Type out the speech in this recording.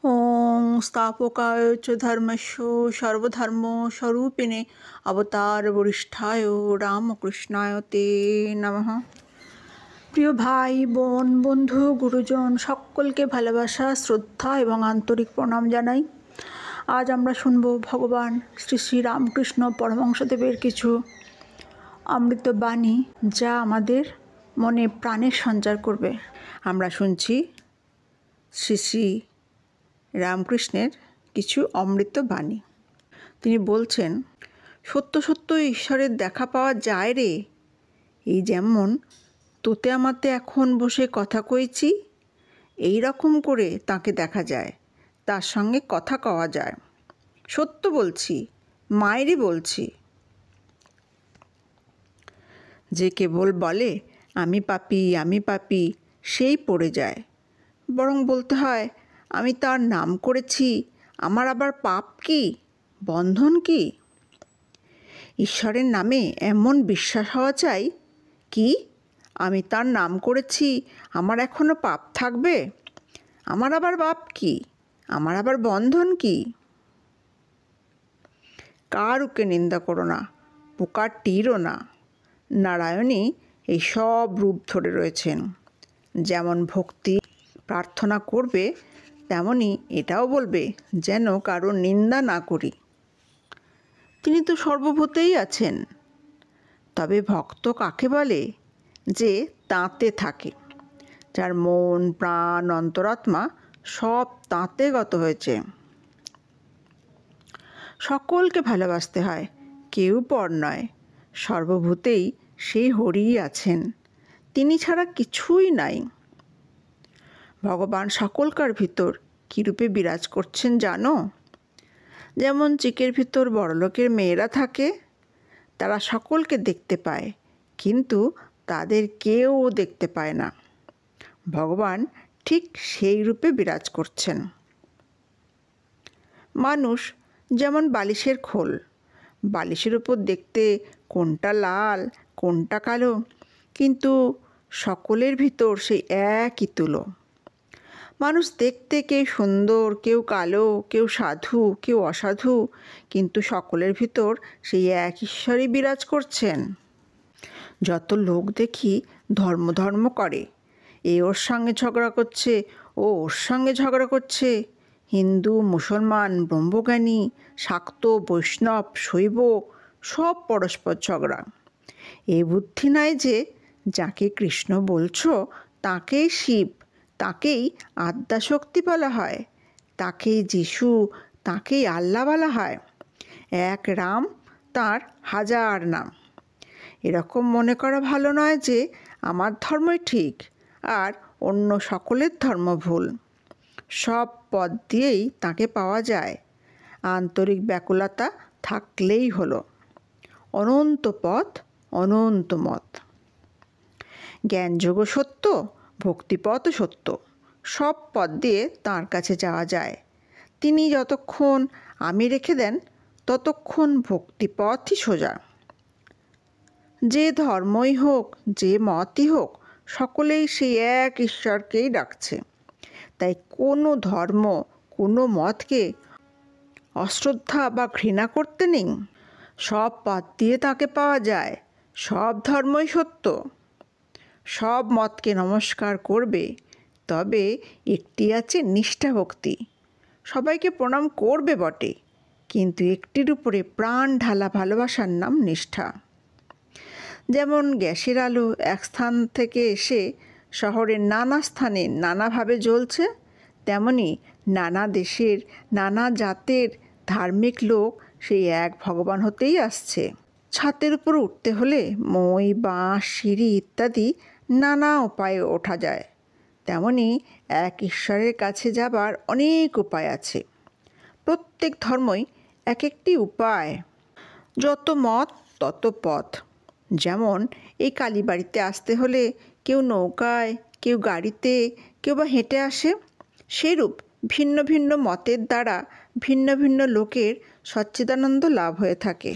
ওং স্থাপকায় চ ধর্মস্য সর্বধর্মস্বরূপিণে অবতারবরিষ্ঠায় রামকৃষ্ণায় তে নমঃ। প্রিয় ভাই বোন বন্ধু গুরুজন সকলকে ভালোবাসা শ্রদ্ধা এবং আন্তরিক প্রণাম জানাই। আজ আমরা শুনব ভগবান শ্রী শ্রী রামকৃষ্ণ পরমহংসদেবের কিছু অমৃত বাণী, যা আমাদের মনে প্রাণের সঞ্চার করবে। আমরা শুনছি শ্রী শ্রী রামকৃষ্ণের কিছু অমৃত বাণী। তিনি বলছেন, সত্য সত্য ঈশ্বরের দেখা পাওয়া যায় রে। এই যেমন তোতে আমাতে এখন বসে কথা কইছি, এই রকম করে তাকে দেখা যায়, তার সঙ্গে কথা কওয়া যায়। সত্য বলছি, মায়েরই বলছি। যে কেবল বলে আমি পাপী সেই পড়ে যায়। বরং বলতে হয়, আমি তার নাম করেছি, আমার আবার পাপ কি, বন্ধন কি? ঈশ্বরের নামে এমন বিশ্বাস হওয়া চাই কি আমি তার নাম করেছি, আমার এখনো পাপ থাকবে, আমার আবার পাপ কি, আমার আবার বন্ধন কি? কারুকে নিন্দা করো না, পোকার তীরও না। নারায়ণই এই সব রূপ ধরে রয়েছেন। যেমন ভক্তি প্রার্থনা করবে, তেমনি এটাও বলবে যেন কারোর নিন্দা না করি। তিনি তো সর্বভূতেই আছেন। তবে ভক্ত কাকে বলে? যে তাঁতে থাকে, যার মন প্রাণ অন্তরাত্মা সব তাঁতে গত হয়েছে। সকলকে ভালোবাসতে হয়, কেউ পর নয়। সর্বভূতেই সেই হরিই আছেন, তিনি ছাড়া কিছুই নাই। ভগবান সকলকার ভিতর কীরূপে বিরাজ করছেন জানো? যেমন চিকের ভিতর বড়লোকের মেয়েরা থাকে, তারা সকলকে দেখতে পায়, কিন্তু তাদের কেউ দেখতে পায় না। ভগবান ঠিক সেই রূপে বিরাজ করছেন। মানুষ যেমন বালিশের খোল, বালিশের উপর দেখতে কোনটা লাল কোনটা কালো, কিন্তু সকলের ভিতর সেই একই তুলো। মানুষ দেখতে কেউ সুন্দর, কেউ কালো, কেউ সাধু, কেউ অসাধু, কিন্তু সকলের ভিতর সেই এক ঈশ্বরই বিরাজ করছেন। যত লোক দেখি ধর্ম ধর্ম করে, এ ওর সঙ্গে ঝগড়া করছে, ও ওর সঙ্গে ঝগড়া করছে। হিন্দু মুসলমান ব্রহ্মজ্ঞানী শাক্ত বৈষ্ণব শৈব সব পরস্পর ঝগড়া। এ বুদ্ধি নাই যে যাকে কৃষ্ণ বলছো তাকেই শিব, তাকেই আদ্যাশক্তি বলা হয়, তাকেই যিশু, তাকেই আল্লাহ বলা হয়। এক রাম, তার হাজার নাম। এরকম মনে করা ভালো নয় যে আমার ধর্মই ঠিক আর অন্য সকলের ধর্ম ভুল। সব পথ দিয়েই তাকে পাওয়া যায়, আন্তরিক ব্যাকুলতা থাকলেই হলো। অনন্ত পথ, অনন্ত মত। জ্ঞানযোগও সত্য, ভক্তিপথও সত্য। সব পথ দিয়ে তাঁর কাছে যাওয়া যায়। তিনি যতক্ষণ আমি রেখে দেন, ততক্ষণ ভক্তিপথই সোজা। যে ধর্মই হোক, যে মতই হোক, সকলেই সেই এক ঈশ্বরকেই ডাকছে। তাই কোনো ধর্ম কোনো মতকে অশ্রদ্ধা বা ঘৃণা করতে নেই। সব পথ দিয়ে তাকে পাওয়া যায়, সব ধর্মই সত্য। সব মতকে নমস্কার করবে, তবে একটি আছে নিষ্ঠা ভক্তি। সবাইকে প্রণাম করবে বটে, কিন্তু একটির উপরে প্রাণ ঢালা ভালোবাসার নাম নিষ্ঠা। যেমন গ্যাসের আলো এক স্থান থেকে এসে শহরের নানা স্থানে নানাভাবে জ্বলছে, তেমনি নানা দেশের নানা জাতের ধার্মিক লোক সেই এক ভগবান হতেই আসছে। ছাদের উপর উঠতে হলে মই বাঁশ সিঁড়ি ইত্যাদি নানা উপায়ে ওঠা যায়, তেমনি এক ঈশ্বরের কাছে যাবার অনেক উপায় আছে। প্রত্যেক ধর্মই এক একটি উপায়। যত মত তত পথ। যেমন এই কালীবাড়িতে আসতে হলে কেউ নৌকায়, কেউ গাড়িতে, কেউ বা হেঁটে আসে। সেরূপ ভিন্ন ভিন্ন মতের দ্বারা ভিন্ন ভিন্ন লোকের সচ্চিদানন্দ লাভ হয়ে থাকে।